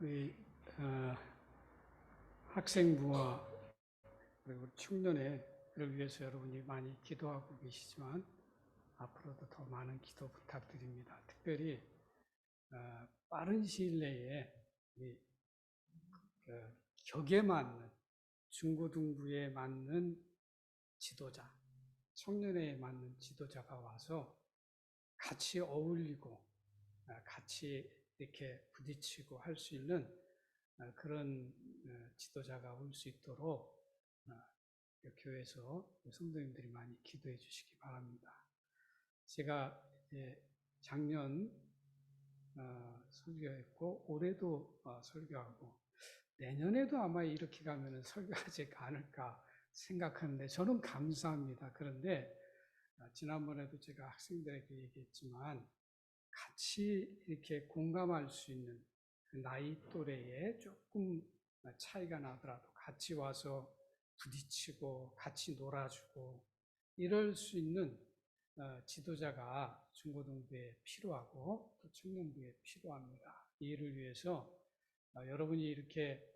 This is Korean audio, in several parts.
우리 학생부와 그리고 청년회를 위해서 여러분이 많이 기도하고 계시지만 앞으로도 더 많은 기도 부탁드립니다. 특별히 빠른 시일 내에 우리 격에 맞는 중고등부에 맞는 지도자, 청년회에 맞는 지도자가 와서 같이 어울리고 같이 이렇게 부딪히고 할 수 있는 그런 지도자가 올 수 있도록 교회에서 성도님들이 많이 기도해 주시기 바랍니다. 제가 작년 설교했고 올해도 설교하고 내년에도 아마 이렇게 가면 설교하지 않을까 생각하는데 저는 감사합니다. 그런데 지난번에도 제가 학생들에게 얘기했지만 같이 이렇게 공감할 수 있는 나이 또래에 조금 차이가 나더라도 같이 와서 부딪히고 같이 놀아주고 이럴 수 있는 지도자가 중고등부에 필요하고 또 청년부에 필요합니다. 이 일을 위해서 여러분이 이렇게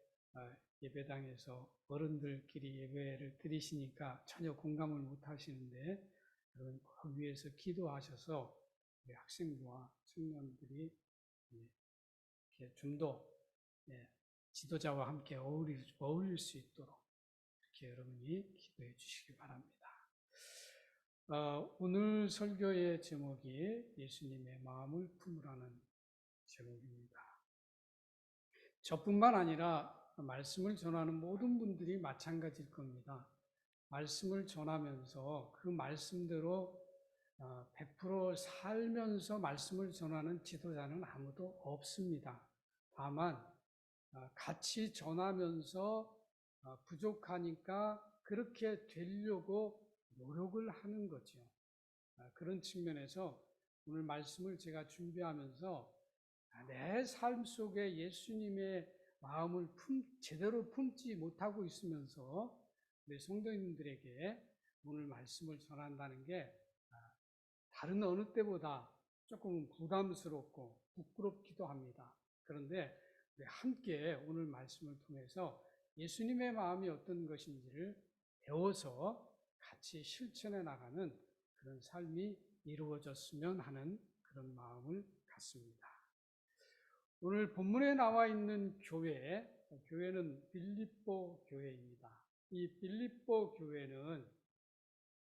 예배당에서 어른들끼리 예배를 드리시니까 전혀 공감을 못 하시는데 여러분 그 위해서 기도하셔서 우리 학생부와 청년들이 좀 더 지도자와 함께 어울릴 수 있도록 이렇게 여러분이 기도해 주시기 바랍니다. 오늘 설교의 제목이 예수님의 마음을 품으라는 제목입니다. 저뿐만 아니라 말씀을 전하는 모든 분들이 마찬가지일 겁니다. 말씀을 전하면서 그 말씀대로 100% 살면서 말씀을 전하는 지도자는 아무도 없습니다. 다만 같이 전하면서 부족하니까 그렇게 되려고 노력을 하는 거죠. 그런 측면에서 오늘 말씀을 제가 준비하면서 내 삶 속에 예수님의 마음을 제대로 품지 못하고 있으면서 우리 성도님들에게 오늘 말씀을 전한다는 게 다른 어느 때보다 조금 부담스럽고 부끄럽기도 합니다. 그런데 우리 함께 오늘 말씀을 통해서 예수님의 마음이 어떤 것인지를 배워서 같이 실천해 나가는 그런 삶이 이루어졌으면 하는 그런 마음을 갖습니다. 오늘 본문에 나와 있는 교회는 빌립보 교회입니다. 이 빌립보 교회는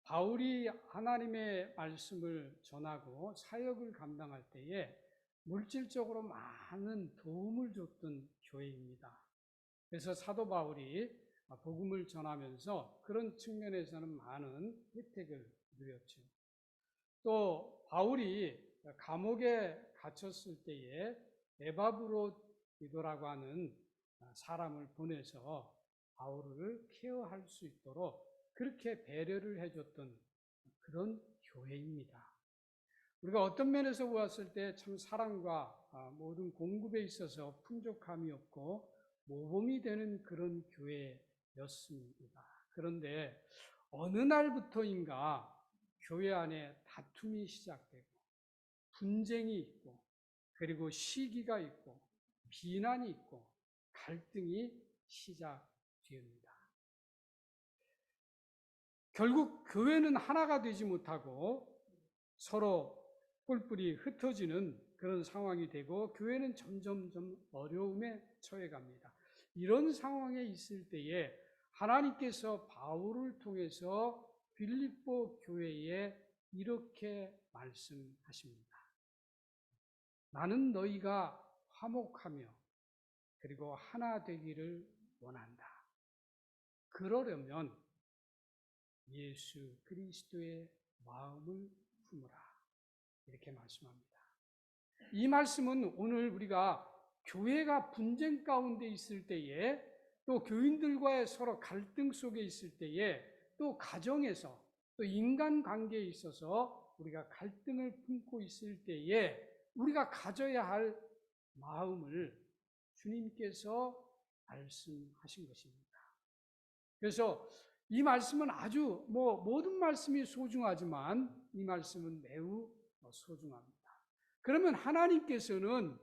바울이 하나님의 말씀을 전하고 사역을 감당할 때에 물질적으로 많은 도움을 줬던 교회입니다. 그래서 사도 바울이 복음을 전하면서 그런 측면에서는 많은 혜택을 누렸죠. 또 바울이 감옥에 갇혔을 때에 에바브로디도라고 하는 사람을 보내서 바울을 케어할 수 있도록 그렇게 배려를 해줬던 그런 교회입니다. 우리가 어떤 면에서 보았을 때 참 사랑과 모든 공급에 있어서 풍족함이 없고 모범이 되는 그런 교회였습니다. 그런데 어느 날부터인가 교회 안에 다툼이 시작되고 분쟁이 있고 그리고 시기가 있고 비난이 있고 갈등이 시작됩니다. 결국 교회는 하나가 되지 못하고 서로 뿔뿔이 흩어지는 그런 상황이 되고 교회는 점점점 어려움에 처해갑니다. 이런 상황에 있을 때에 하나님께서 바울을 통해서 빌립보 교회에 이렇게 말씀하십니다. 나는 너희가 화목하며 그리고 하나 되기를 원한다. 그러려면 예수 그리스도의 마음을 품으라. 이렇게 말씀합니다. 이 말씀은 오늘 우리가 교회가 분쟁 가운데 있을 때에 또 교인들과의 서로 갈등 속에 있을 때에 또 가정에서 또 인간관계에 있어서 우리가 갈등을 품고 있을 때에 우리가 가져야 할 마음을 주님께서 말씀하신 것입니다. 그래서 이 말씀은 아주 모든 말씀이 소중하지만 이 말씀은 매우 소중합니다. 그러면 하나님께서는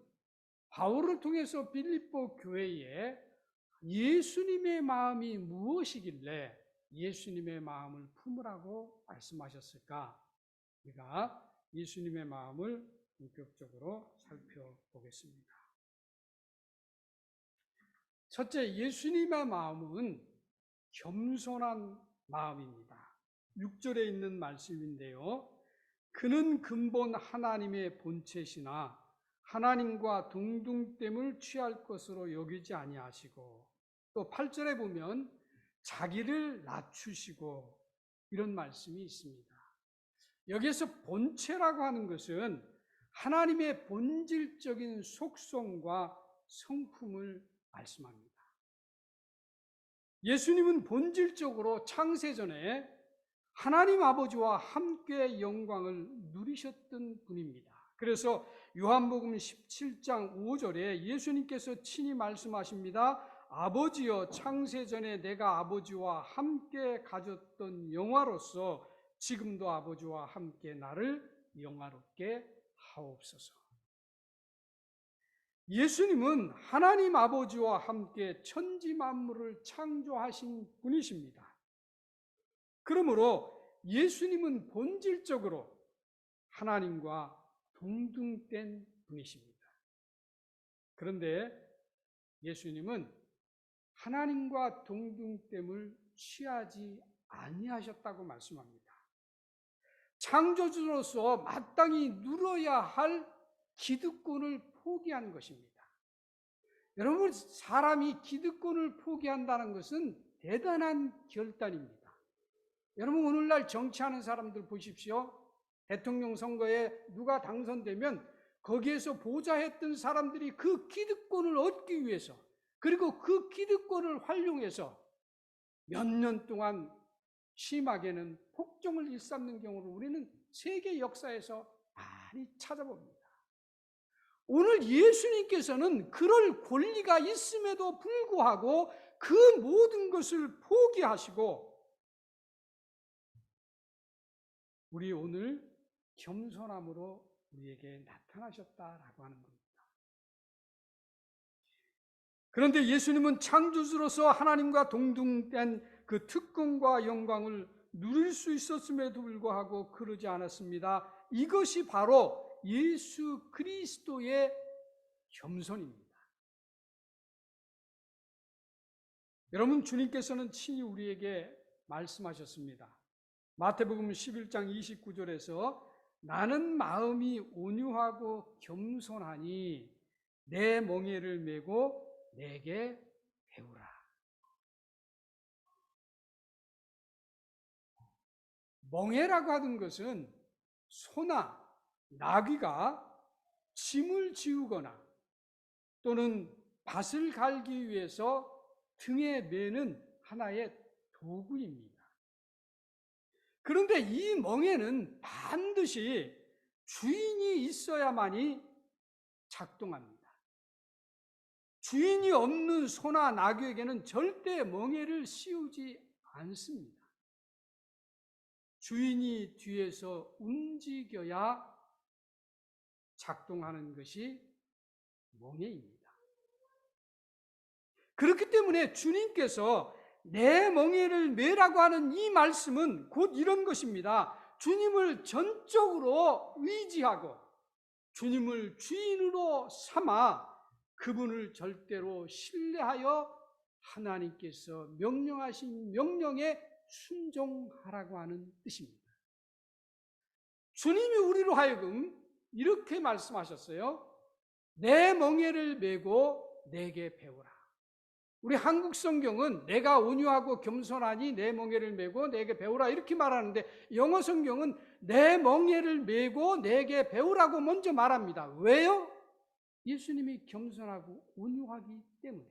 바울을 통해서 빌립보 교회에 예수님의 마음이 무엇이길래 예수님의 마음을 품으라고 말씀하셨을까? 우리가 예수님의 마음을 본격적으로 살펴보겠습니다. 첫째, 예수님의 마음은 겸손한 마음입니다. 6절에 있는 말씀인데요. 그는 근본 하나님의 본체시나 하나님과 동등됨을 취할 것으로 여기지 아니하시고, 또 8절에 보면 자기를 낮추시고, 이런 말씀이 있습니다. 여기에서 본체라고 하는 것은 하나님의 본질적인 속성과 성품을 말씀합니다. 예수님은 본질적으로 창세전에 하나님 아버지와 함께 영광을 누리셨던 분입니다. 그래서 요한복음 17장 5절에 예수님께서 친히 말씀하십니다. 아버지여, 창세전에 내가 아버지와 함께 가졌던 영화로서 지금도 아버지와 함께 나를 영화롭게 하옵소서. 예수님은 하나님 아버지와 함께 천지 만물을 창조하신 분이십니다. 그러므로 예수님은 본질적으로 하나님과 동등된 분이십니다. 그런데 예수님은 하나님과 동등됨을 취하지 아니하셨다고 말씀합니다. 창조주로서 마땅히 누려야 할 기득권을 포기한 것입니다. 여러분, 사람이 기득권을 포기한다는 것은 대단한 결단입니다. 여러분, 오늘날 정치하는 사람들 보십시오. 대통령 선거에 누가 당선되면 거기에서 보좌했던 사람들이 그 기득권을 얻기 위해서, 그리고 그 기득권을 활용해서 몇 년 동안 심하게는 폭정을 일삼는 경우를 우리는 세계 역사에서 많이 찾아봅니다. 오늘 예수님께서는 그럴 권리가 있음에도 불구하고 그 모든 것을 포기하시고 우리 오늘 겸손함으로 우리에게 나타나셨다라고 하는 겁니다. 그런데 예수님은 창조주로서 하나님과 동등된 그 특권과 영광을 누릴 수 있었음에도 불구하고 그러지 않았습니다. 이것이 바로 예수 그리스도의 겸손입니다. 여러분, 주님께서는 친히 우리에게 말씀하셨습니다. 마태복음 11장 29절에서 나는 마음이 온유하고 겸손하니 내 멍에를 메고 내게 배우라. 멍에라고 하는 것은 소나 나귀가 짐을 지우거나 또는 밭을 갈기 위해서 등에 매는 하나의 도구입니다. 그런데 이 멍에는 반드시 주인이 있어야만이 작동합니다. 주인이 없는 소나 나귀에게는 절대 멍에를 씌우지 않습니다. 주인이 뒤에서 움직여야 작동하는 것이 멍에입니다. 그렇기 때문에 주님께서 내 멍에를 메라고 하는 이 말씀은 곧 이런 것입니다. 주님을 전적으로 의지하고 주님을 주인으로 삼아 그분을 절대로 신뢰하여 하나님께서 명령하신 명령에 순종하라고 하는 뜻입니다. 주님이 우리로 하여금 이렇게 말씀하셨어요. 내 멍에를 메고 내게 배우라. 우리 한국 성경은 내가 온유하고 겸손하니 내 멍에를 메고 내게 배우라 이렇게 말하는데, 영어 성경은 내 멍에를 메고 내게 배우라고 먼저 말합니다. 왜요? 예수님이 겸손하고 온유하기 때문에.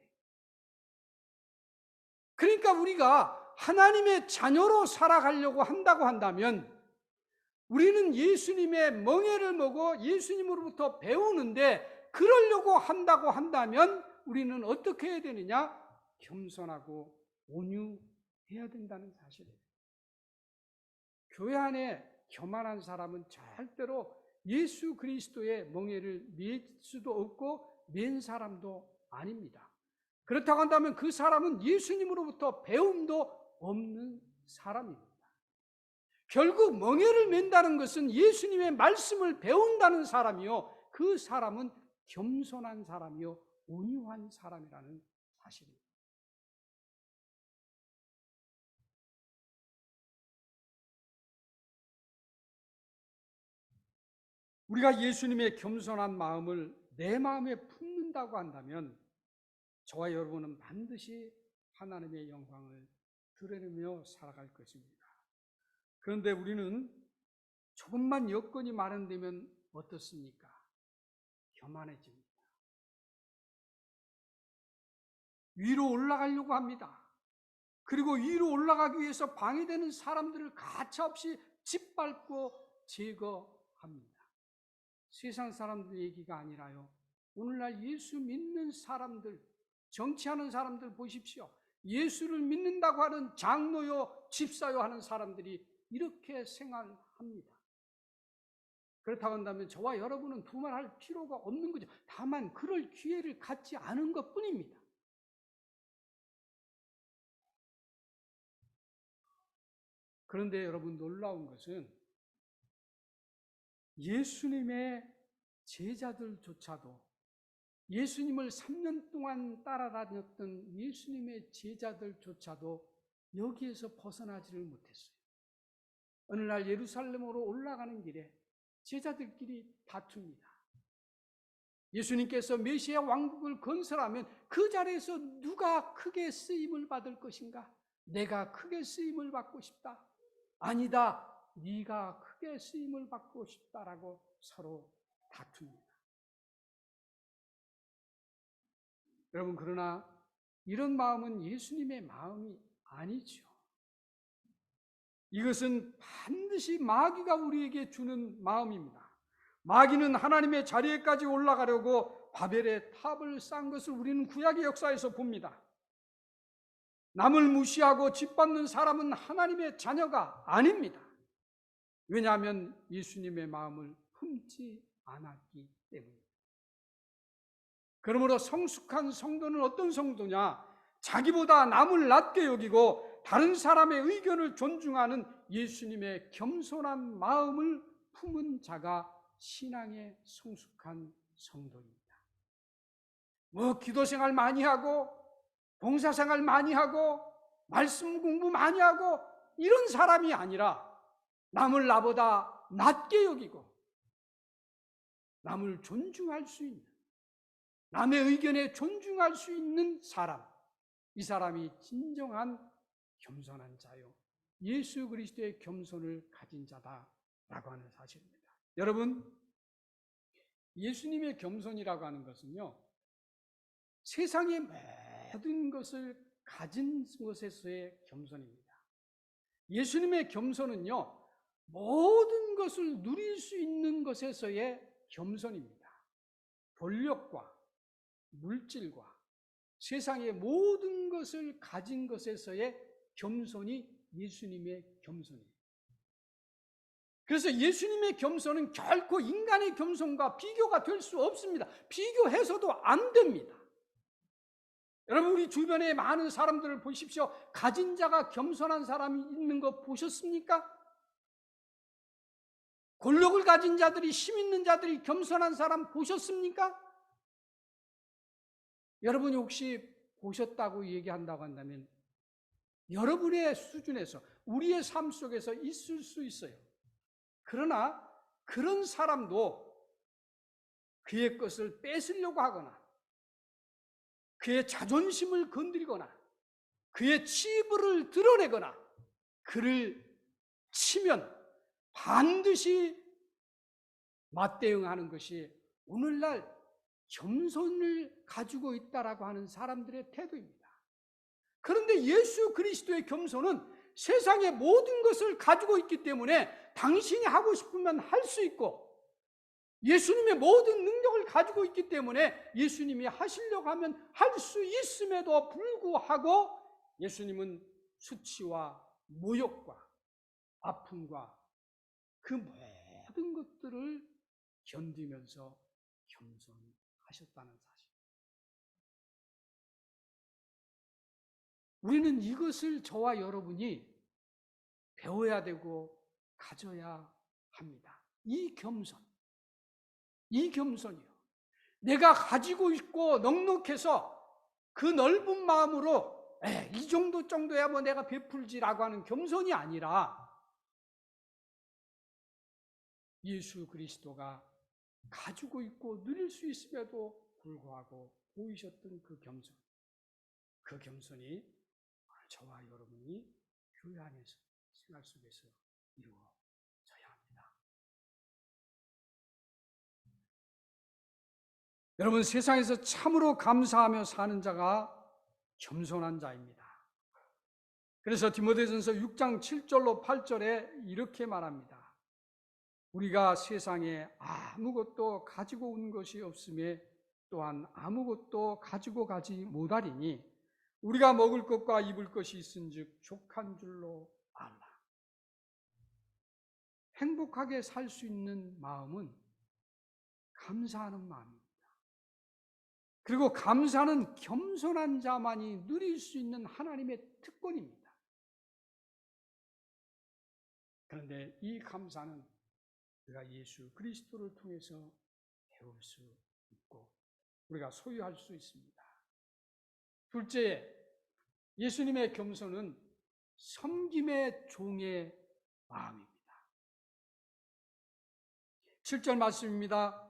그러니까 우리가 하나님의 자녀로 살아가려고 한다고 한다면 우리는 예수님의 멍에를 메고 예수님으로부터 배우는데, 그러려고 한다고 한다면 우리는 어떻게 해야 되느냐? 겸손하고 온유해야 된다는 사실이에요. 교회 안에 교만한 사람은 절대로 예수 그리스도의 멍에를 맬 수도 없고 맨 사람도 아닙니다. 그렇다고 한다면 그 사람은 예수님으로부터 배움도 없는 사람입니다. 결국 멍에를 맨다는 것은 예수님의 말씀을 배운다는 사람이요, 그 사람은 겸손한 사람이요 온유한 사람이라는 사실입니다. 우리가 예수님의 겸손한 마음을 내 마음에 품는다고 한다면 저와 여러분은 반드시 하나님의 영광을 드러내며 살아갈 것입니다. 그런데 우리는 조금만 여건이 마련되면 어떻습니까? 교만해집니다. 위로 올라가려고 합니다. 그리고 위로 올라가기 위해서 방해되는 사람들을 가차없이 짓밟고 제거합니다. 세상 사람들 얘기가 아니라요, 오늘날 예수 믿는 사람들, 정치하는 사람들 보십시오. 예수를 믿는다고 하는 장로요, 집사요 하는 사람들이 이렇게 생활합니다. 그렇다고 한다면 저와 여러분은 두말할 필요가 없는 거죠. 다만 그럴 기회를 갖지 않은 것뿐입니다. 그런데 여러분, 놀라운 것은 예수님의 제자들조차도, 예수님을 3년 동안 따라다녔던 예수님의 제자들조차도 여기에서 벗어나지를 못했어요. 어느 날 예루살렘으로 올라가는 길에 제자들끼리 다툽니다. 예수님께서 메시아 왕국을 건설하면 그 자리에서 누가 크게 쓰임을 받을 것인가? 내가 크게 쓰임을 받고 싶다. 아니다, 네가 크게 쓰임을 받고 싶다라고 서로 다툽니다. 여러분, 그러나 이런 마음은 예수님의 마음이 아니죠. 이것은 반드시 마귀가 우리에게 주는 마음입니다. 마귀는 하나님의 자리에까지 올라가려고 바벨의 탑을 쌓은 것을 우리는 구약의 역사에서 봅니다. 남을 무시하고 짓밟는 사람은 하나님의 자녀가 아닙니다. 왜냐하면 예수님의 마음을 품지 않았기 때문입니다. 그러므로 성숙한 성도는 어떤 성도냐? 자기보다 남을 낮게 여기고 다른 사람의 의견을 존중하는 예수님의 겸손한 마음을 품은 자가 신앙의 성숙한 성도입니다. 뭐 기도생활 많이 하고 봉사생활 많이 하고 말씀 공부 많이 하고 이런 사람이 아니라 남을 나보다 낮게 여기고 남을 존중할 수 있는, 남의 의견에 존중할 수 있는 사람, 이 사람이 진정한 겸손한 자요, 예수 그리스도의 겸손을 가진 자다라고 하는 사실입니다. 여러분, 예수님의 겸손이라고 하는 것은요, 세상의 모든 것을 가진 것에서의 겸손입니다. 예수님의 겸손은요, 모든 것을 누릴 수 있는 것에서의 겸손입니다. 권력과 물질과 세상의 모든 것을 가진 것에서의 겸손이 예수님의 겸손이에요. 그래서 예수님의 겸손은 결코 인간의 겸손과 비교가 될 수 없습니다. 비교해서도 안 됩니다. 여러분, 우리 주변에 많은 사람들을 보십시오. 가진 자가 겸손한 사람이 있는 거 보셨습니까? 권력을 가진 자들이, 힘 있는 자들이 겸손한 사람 보셨습니까? 여러분이 혹시 보셨다고 얘기한다고 한다면 여러분의 수준에서, 우리의 삶 속에서 있을 수 있어요. 그러나 그런 사람도 그의 것을 뺏으려고 하거나 그의 자존심을 건드리거나 그의 치부를 드러내거나 그를 치면 반드시 맞대응하는 것이 오늘날 겸손을 가지고 있다라고 하는 사람들의 태도입니다. 그런데 예수 그리스도의 겸손은 세상의 모든 것을 가지고 있기 때문에 당신이 하고 싶으면 할 수 있고, 예수님의 모든 능력을 가지고 있기 때문에 예수님이 하시려고 하면 할 수 있음에도 불구하고 예수님은 수치와 모욕과 아픔과 그 모든 것들을 견디면서 겸손하셨다는 사실. 우리는 이것을 저와 여러분이 배워야 되고 가져야 합니다. 이 겸손이요. 내가 가지고 있고 넉넉해서 그 넓은 마음으로 이 정도야 뭐 내가 베풀지라고 하는 겸손이 아니라 예수 그리스도가 가지고 있고 누릴 수 있음에도 불구하고 보이셨던 그 겸손이 저와 여러분이 교회 안에서 생활 속에서 이루어져야 합니다. 여러분, 세상에서 참으로 감사하며 사는 자가 겸손한 자입니다. 그래서 디모데전서 6장 7절로 8절에 이렇게 말합니다. 우리가 세상에 아무것도 가지고 온 것이 없음에 또한 아무것도 가지고 가지 못하리니 우리가 먹을 것과 입을 것이 있은즉 족한 줄로 알라. 행복하게 살 수 있는 마음은 감사하는 마음입니다. 그리고 감사는 겸손한 자만이 누릴 수 있는 하나님의 특권입니다. 그런데 이 감사는 우리가 예수 그리스도를 통해서 배울 수 있고 우리가 소유할 수 있습니다. 둘째, 예수님의 겸손은 섬김의 종의 마음입니다. 7절 말씀입니다.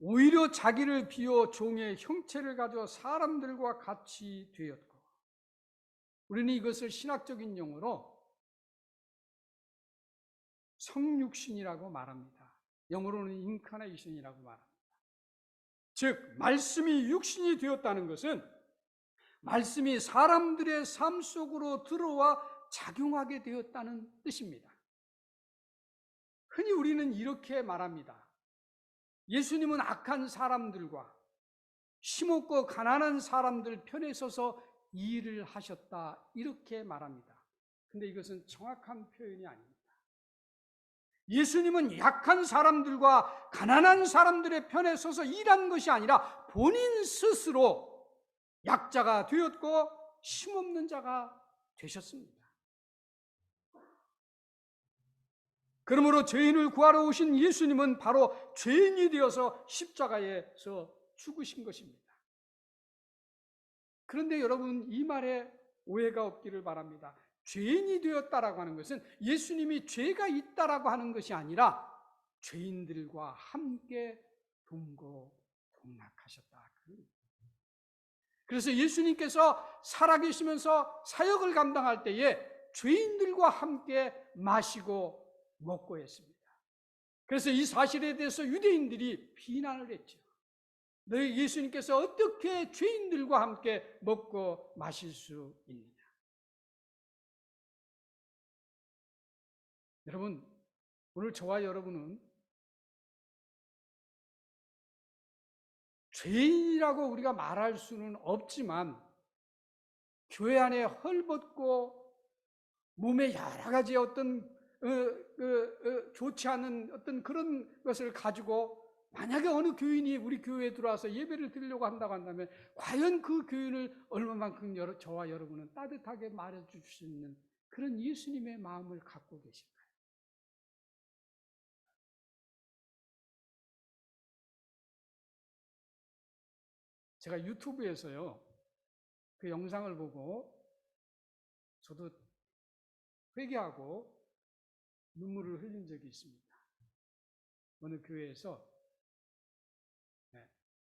오히려 자기를 비워 종의 형체를 가져 사람들과 같이 되었고, 우리는 이것을 신학적인 용어로 성육신이라고 말합니다. 영어로는 인카네이션이라고 말합니다. 즉 말씀이 육신이 되었다는 것은 말씀이 사람들의 삶 속으로 들어와 작용하게 되었다는 뜻입니다. 흔히 우리는 이렇게 말합니다. 예수님은 악한 사람들과 힘없고 가난한 사람들 편에 서서 일을 하셨다, 이렇게 말합니다. 근데 이것은 정확한 표현이 아닙니다. 예수님은 약한 사람들과 가난한 사람들의 편에 서서 일한 것이 아니라 본인 스스로 약자가 되었고 힘없는 자가 되셨습니다. 그러므로 죄인을 구하러 오신 예수님은 바로 죄인이 되어서 십자가에서 죽으신 것입니다. 그런데 여러분, 이 말에 오해가 없기를 바랍니다. 죄인이 되었다라고 하는 것은 예수님이 죄가 있다라고 하는 것이 아니라 죄인들과 함께 동고동락하셨다. 그래서 예수님께서 살아계시면서 사역을 감당할 때에 죄인들과 함께 마시고 먹고 했습니다. 그래서 이 사실에 대해서 유대인들이 비난을 했죠. 너희 예수님께서 어떻게 죄인들과 함께 먹고 마실 수 있느냐. 여러분, 오늘 저와 여러분은 죄인이라고 우리가 말할 수는 없지만 교회 안에 헐벗고 몸에 여러 가지 어떤 좋지 않은 어떤 그런 것을 가지고 만약에 어느 교인이 우리 교회에 들어와서 예배를 드리려고 한다고 한다면 과연 그 교인을 얼마만큼 저와 여러분은 따뜻하게 말해줄 수 있는 그런 예수님의 마음을 갖고 계신가요? 제가 유튜브에서요, 그 영상을 보고 저도 회개하고 눈물을 흘린 적이 있습니다. 어느 교회에서.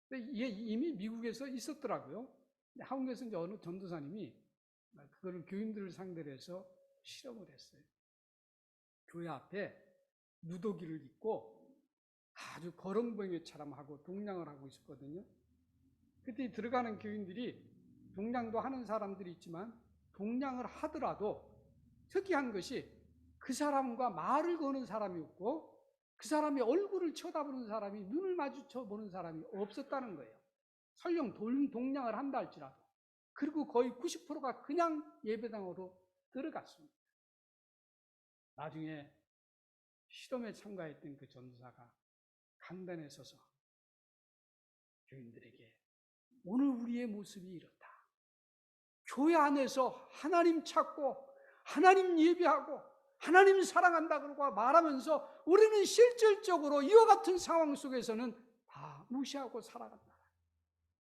근데 이미 미국에서 있었더라고요. 한국에서 이제 어느 전도사님이 그거를 교인들을 상대로 해서 실험을 했어요. 교회 앞에 누더기를 입고 아주 거렁뱅이처럼 하고 동냥을 하고 있었거든요. 그때 들어가는 교인들이 동냥도 하는 사람들이 있지만 동냥을 하더라도 특이한 것이 그 사람과 말을 거는 사람이 없고 그 사람의 얼굴을 쳐다보는 사람이, 눈을 마주쳐 보는 사람이 없었다는 거예요. 설령 동냥을 한다 할지라도. 그리고 거의 90%가 그냥 예배당으로 들어갔습니다. 나중에 실험에 참가했던 그 전도사가 강단에 서서 교인들에게 오늘 우리의 모습이 이렇다. 교회 안에서 하나님 찾고 하나님 예배하고 하나님 사랑한다 그러고 말하면서 우리는 실질적으로 이와 같은 상황 속에서는 다 무시하고 살아간다.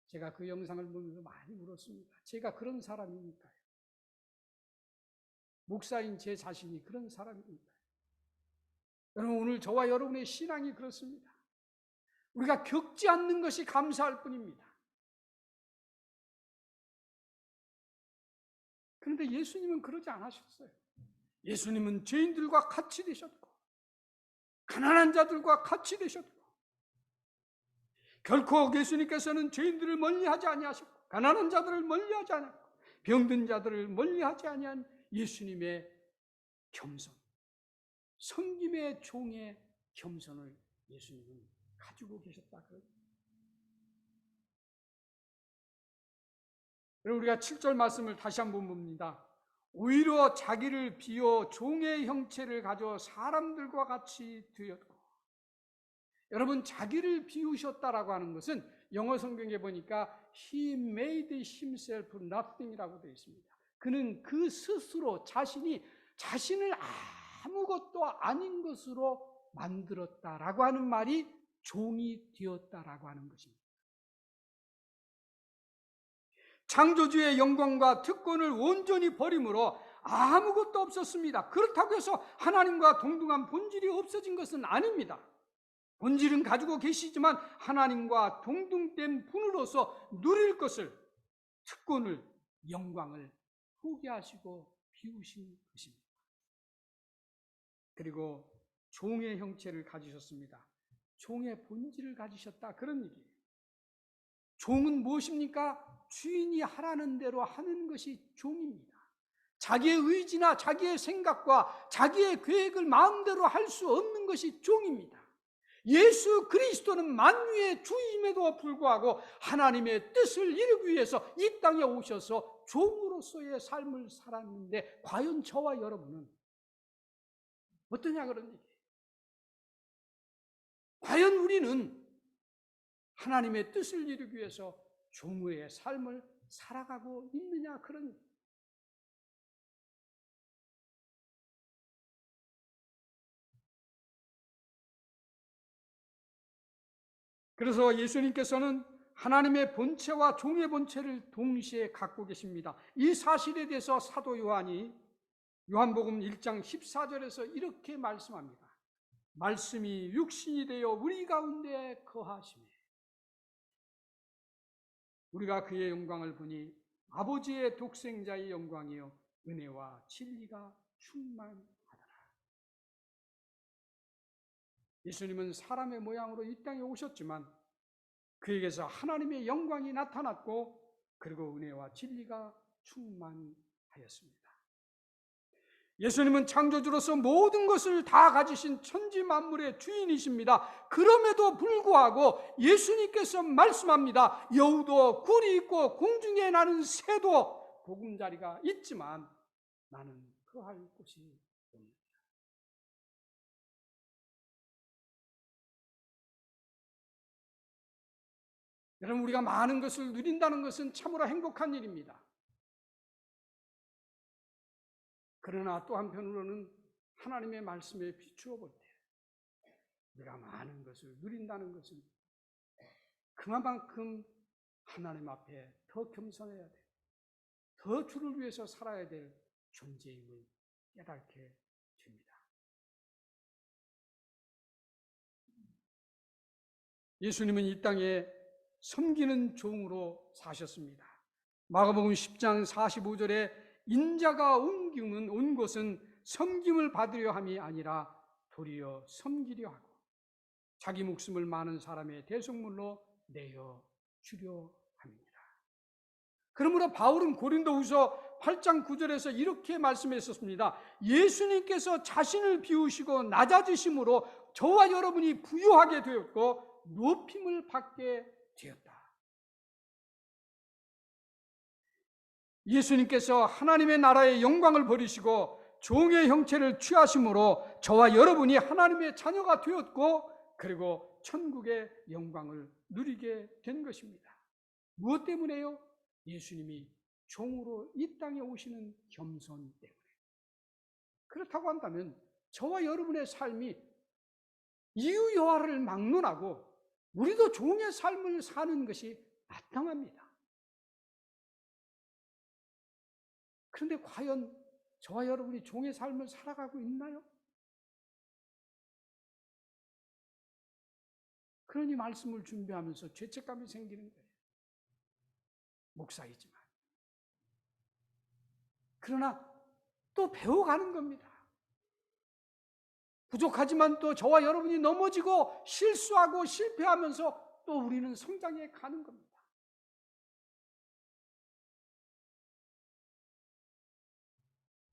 제가 그 영상을 보면서 많이 울었습니다. 제가 그런 사람이니까요. 목사인 제 자신이 그런 사람이니까요. 여러분, 오늘 저와 여러분의 신앙이 그렇습니다. 우리가 겪지 않는 것이 감사할 뿐입니다. 그런데 예수님은 그러지 않으셨어요. 예수님은 죄인들과 같이 되셨고 가난한 자들과 같이 되셨고 결코 예수님께서는 죄인들을 멀리하지 아니하셨고 가난한 자들을 멀리하지 아니하고 병든 자들을 멀리하지 아니한 예수님의 겸손, 섬김의 종의 겸손을 예수님은 가지고 계셨다. 우리가 7절 말씀을 다시 한번 봅니다. 오히려 자기를 비워 종의 형체를 가져 사람들과 같이 되었고. 여러분, 자기를 비우셨다라고 하는 것은 영어 성경에 보니까 He made himself nothing이라고 되어 있습니다. 그는 그 스스로 자신을 아무것도 아닌 것으로 만들었다라고 하는 말이 종이 되었다라고 하는 것입니다. 창조주의 영광과 특권을 온전히 버림으로 아무것도 없었습니다. 그렇다고 해서 하나님과 동등한 본질이 없어진 것은 아닙니다. 본질은 가지고 계시지만 하나님과 동등된 분으로서 누릴 것을, 특권을, 영광을 포기하시고 비우신 것입니다. 그리고 종의 형체를 가지셨습니다. 종의 본질을 가지셨다, 그런 얘기예요. 종은 무엇입니까? 주인이 하라는 대로 하는 것이 종입니다. 자기의 의지나 자기의 생각과 자기의 계획을 마음대로 할 수 없는 것이 종입니다. 예수 그리스도는 만유의 주임에도 불구하고 하나님의 뜻을 이루기 위해서 이 땅에 오셔서 종으로서의 삶을 살았는데 과연 저와 여러분은 어떠냐, 그런 얘기예요. 과연 우리는 하나님의 뜻을 이루기 위해서 종의 삶을 살아가고 있느냐, 그런 얘기예요. 그래서 예수님께서는 하나님의 본체와 종의 본체를 동시에 갖고 계십니다. 이 사실에 대해서 사도 요한이 요한복음 1장 14절에서 이렇게 말씀합니다. 말씀이 육신이 되어 우리 가운데 거하시매 우리가 그의 영광을 보니 아버지의 독생자의 영광이요 은혜와 진리가 충만하더라. 예수님은 사람의 모양으로 이 땅에 오셨지만 그에게서 하나님의 영광이 나타났고 그리고 은혜와 진리가 충만하였습니다. 예수님은 창조주로서 모든 것을 다 가지신 천지 만물의 주인이십니다. 그럼에도 불구하고 예수님께서 말씀합니다. 여우도 굴이 있고 공중에 나는 새도 보금자리가 있지만 나는 거할 곳이 없느니라. 여러분, 우리가 많은 것을 누린다는 것은 참으로 행복한 일입니다. 그러나 또 한편으로는 하나님의 말씀에 비추어 볼 때 우리가 많은 것을 누린다는 것은 그만큼 하나님 앞에 더 겸손해야 돼, 더 주를 위해서 살아야 될 존재임을 깨닫게 됩니다. 예수님은 이 땅에 섬기는 종으로 사셨습니다. 마가복음 10장 45절에 인자가 온 곳은 섬김을 받으려 함이 아니라 도리어 섬기려 하고 자기 목숨을 많은 사람의 대속물로 내어 주려 합니다. 그러므로 바울은 고린도후서 8장 9절에서 이렇게 말씀했었습니다. 예수님께서 자신을 비우시고 낮아지심으로 저와 여러분이 부유하게 되었고 높임을 받게 되었다. 예수님께서 하나님의 나라의 영광을 버리시고 종의 형체를 취하심으로 저와 여러분이 하나님의 자녀가 되었고 그리고 천국의 영광을 누리게 된 것입니다. 무엇 때문에요? 예수님이 종으로 이 땅에 오시는 겸손 때문에. 그렇다고 한다면 저와 여러분의 삶이 이유 여하를 막론하고 우리도 종의 삶을 사는 것이 마땅합니다. 그런데 과연 저와 여러분이 종의 삶을 살아가고 있나요? 그러니 말씀을 준비하면서 죄책감이 생기는 거예요. 목사이지만. 그러나 또 배워가는 겁니다. 부족하지만 또 저와 여러분이 넘어지고 실수하고 실패하면서 또 우리는 성장해 가는 겁니다.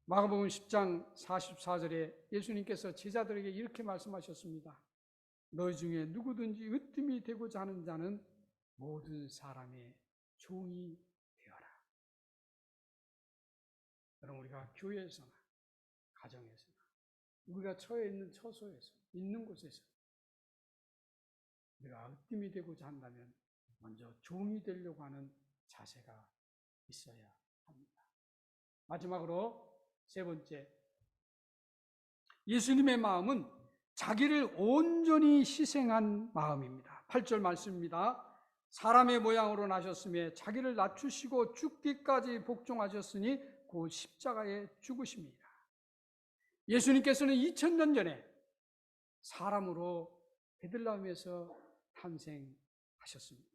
마가복음 10장 44절에 예수님께서 제자들에게 이렇게 말씀하셨습니다. 너희 중에 누구든지 으뜸이 되고자 하는 자는 모든 사람의 종이 되어라. 여러분, 우리가 교회에서나 가정에서나 우리가 처해 있는 처소에서 있는 곳에서 우리가 으뜸이 되고자 한다면 먼저 종이 되려고 하는 자세가 있어야 합니다. 마지막으로 세 번째, 예수님의 마음은 자기를 온전히 희생한 마음입니다. 8절 말씀입니다. 사람의 모양으로 나셨으며 자기를 낮추시고 죽기까지 복종하셨으니 곧 십자가에 죽으십니다. 예수님께서는 2000년 전에 사람으로 베들레헴에서 탄생하셨습니다.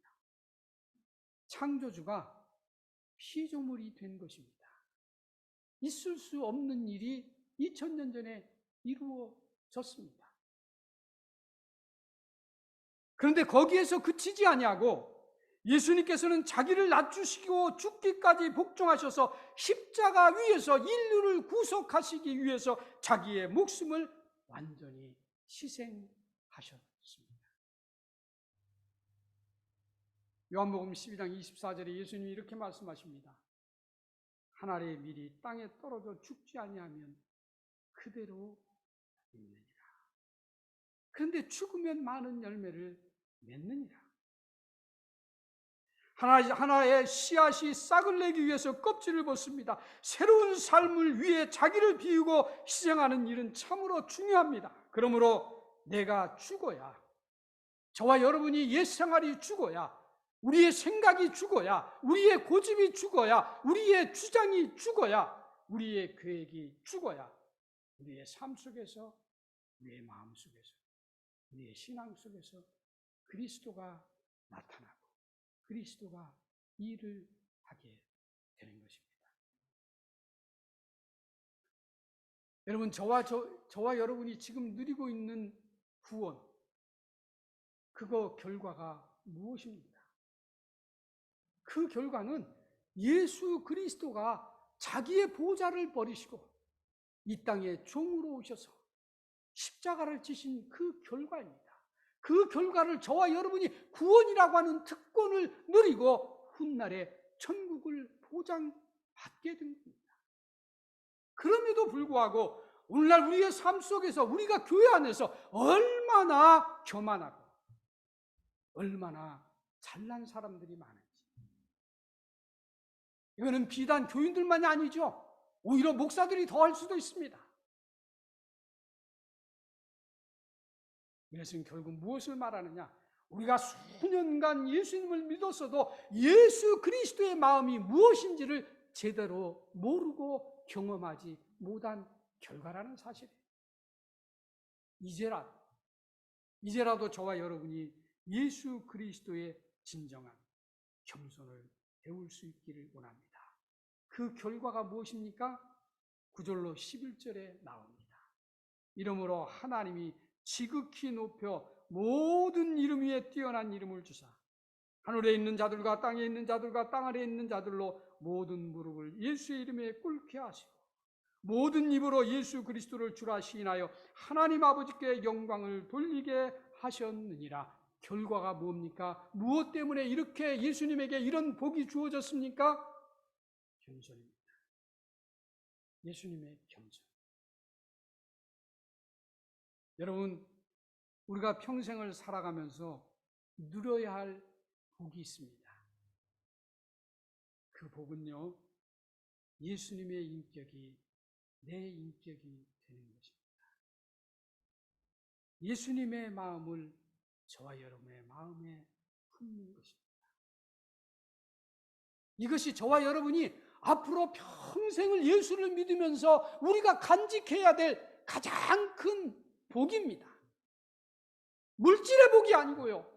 창조주가 피조물이 된 것입니다. 있을 수 없는 일이 2000년 전에 이루어졌습니다. 그런데 거기에서 그치지 아니하고 예수님께서는 자기를 낮추시고 죽기까지 복종하셔서 십자가 위에서 인류를 구속하시기 위해서 자기의 목숨을 완전히 희생하셨습니다. 요한복음 12장 24절에 예수님이 이렇게 말씀하십니다. 한 알의 밀이 땅에 떨어져 죽지 아니하면 그대로 있느니라. 그런데 죽으면 많은 열매를 맺느니라. 하나의 씨앗이 싹을 내기 위해서 껍질을 벗습니다. 새로운 삶을 위해 자기를 비우고 희생하는 일은 참으로 중요합니다. 그러므로 내가 죽어야, 저와 여러분이 옛 생활이 죽어야, 우리의 생각이 죽어야, 우리의 고집이 죽어야, 우리의 주장이 죽어야, 우리의 계획이 죽어야 우리의 삶 속에서, 우리의 마음 속에서, 우리의 신앙 속에서 그리스도가 나타나고 그리스도가 일을 하게 되는 것입니다. 여러분, 저와 여러분이 지금 누리고 있는 구원, 그거 결과가 무엇입니까? 그 결과는 예수 그리스도가 자기의 보좌를 버리시고 이 땅에 종으로 오셔서 십자가를 지신 그 결과입니다. 그 결과를 저와 여러분이 구원이라고 하는 특권을 누리고 훗날에 천국을 보장받게 된 겁니다. 그럼에도 불구하고 오늘날 우리의 삶 속에서 우리가 교회 안에서 얼마나 교만하고 얼마나 잘난 사람들이 많은지, 이거는 비단 교인들만이 아니죠. 오히려 목사들이 더 할 수도 있습니다. 이것은 결국 무엇을 말하느냐? 우리가 수년간 예수님을 믿었어도 예수 그리스도의 마음이 무엇인지를 제대로 모르고 경험하지 못한 결과라는 사실이에요. 이제라도 저와 여러분이 예수 그리스도의 진정한 겸손을 배울 수 있기를 원합니다. 그 결과가 무엇입니까? 9절로 11절에 나옵니다. 이러므로 하나님이 지극히 높여 모든 이름 위에 뛰어난 이름을 주사 하늘에 있는 자들과 땅에 있는 자들과 땅 아래에 있는 자들로 모든 무릎을 예수의 이름에 꿇게 하시고 모든 입으로 예수 그리스도를 주라 시인하여 하나님 아버지께 영광을 돌리게 하셨느니라. 결과가 뭡니까? 무엇 때문에 이렇게 예수님에게 이런 복이 주어졌습니까? 겸손입니다. 예수님의 겸손. 여러분, 우리가 평생을 살아가면서 누려야 할 복이 있습니다. 그 복은요, 예수님의 인격이 내 인격이 되는 것입니다. 예수님의 마음을 저와 여러분의 마음에 품는 것입니다. 이것이 저와 여러분이 앞으로 평생을 예수를 믿으면서 우리가 간직해야 될 가장 큰 복입니다. 물질의 복이 아니고요,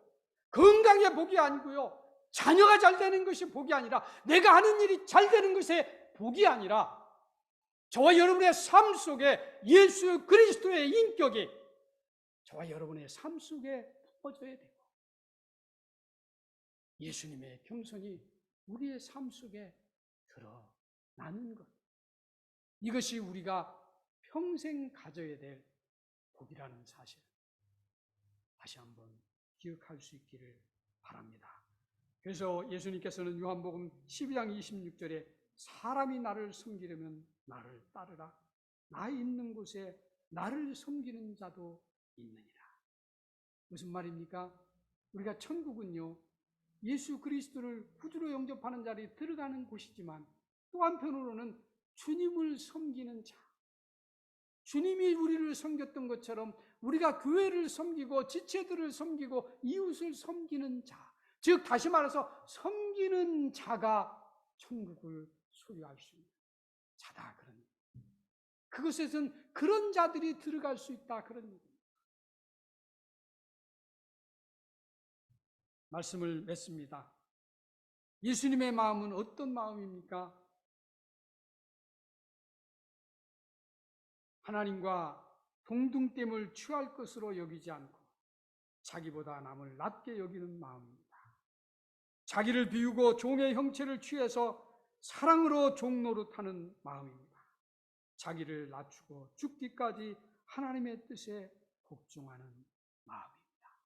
건강의 복이 아니고요, 자녀가 잘 되는 것이 복이 아니라, 내가 하는 일이 잘 되는 것의 복이 아니라, 저와 여러분의 삶 속에 예수 그리스도의 인격이 저와 여러분의 삶 속에 퍼져야 되고, 예수님의 겸손이 우리의 삶 속에 드러나는 것, 이것이 우리가 평생 가져야 될 복이라는 사실, 다시 한번 기억할 수 있기를 바랍니다. 그래서 예수님께서는 요한복음 12장 26절에 사람이 나를 섬기려면 나를 따르라. 나 있는 곳에 나를 섬기는 자도 있느니라. 무슨 말입니까? 우리가 천국은요, 예수 그리스도를 구주로 영접하는 자리에 들어가는 곳이지만, 또 한편으로는 주님을 섬기는 자, 주님이 우리를 섬겼던 것처럼 우리가 교회를 섬기고 지체들을 섬기고 이웃을 섬기는 자, 즉 다시 말해서 섬기는 자가 천국을 소유할 수 있는 자다, 그런 얘기. 그것에선 그런 자들이 들어갈 수 있다, 그런 얘기입니다. 말씀을 맺습니다. 예수님의 마음은 어떤 마음입니까? 하나님과 동등됨을 취할 것으로 여기지 않고 자기보다 남을 낮게 여기는 마음입니다. 자기를 비우고 종의 형체를 취해서 사랑으로 종 노릇하는 마음입니다. 자기를 낮추고 죽기까지 하나님의 뜻에 복종하는 마음입니다.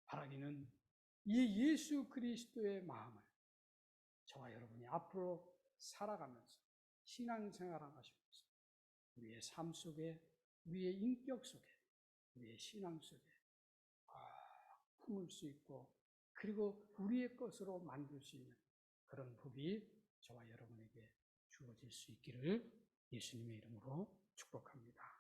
바라기는 이 예수 그리스도의 마음을 저와 여러분이 앞으로 살아가면서 신앙생활하면서 우리의 삶 속에, 우리의 인격 속에, 우리의 신앙 속에 품을 수 있고, 그리고 우리의 것으로 만들 수 있는 그런 복이 저와 여러분에게 주어질 수 있기를 예수님의 이름으로 축복합니다.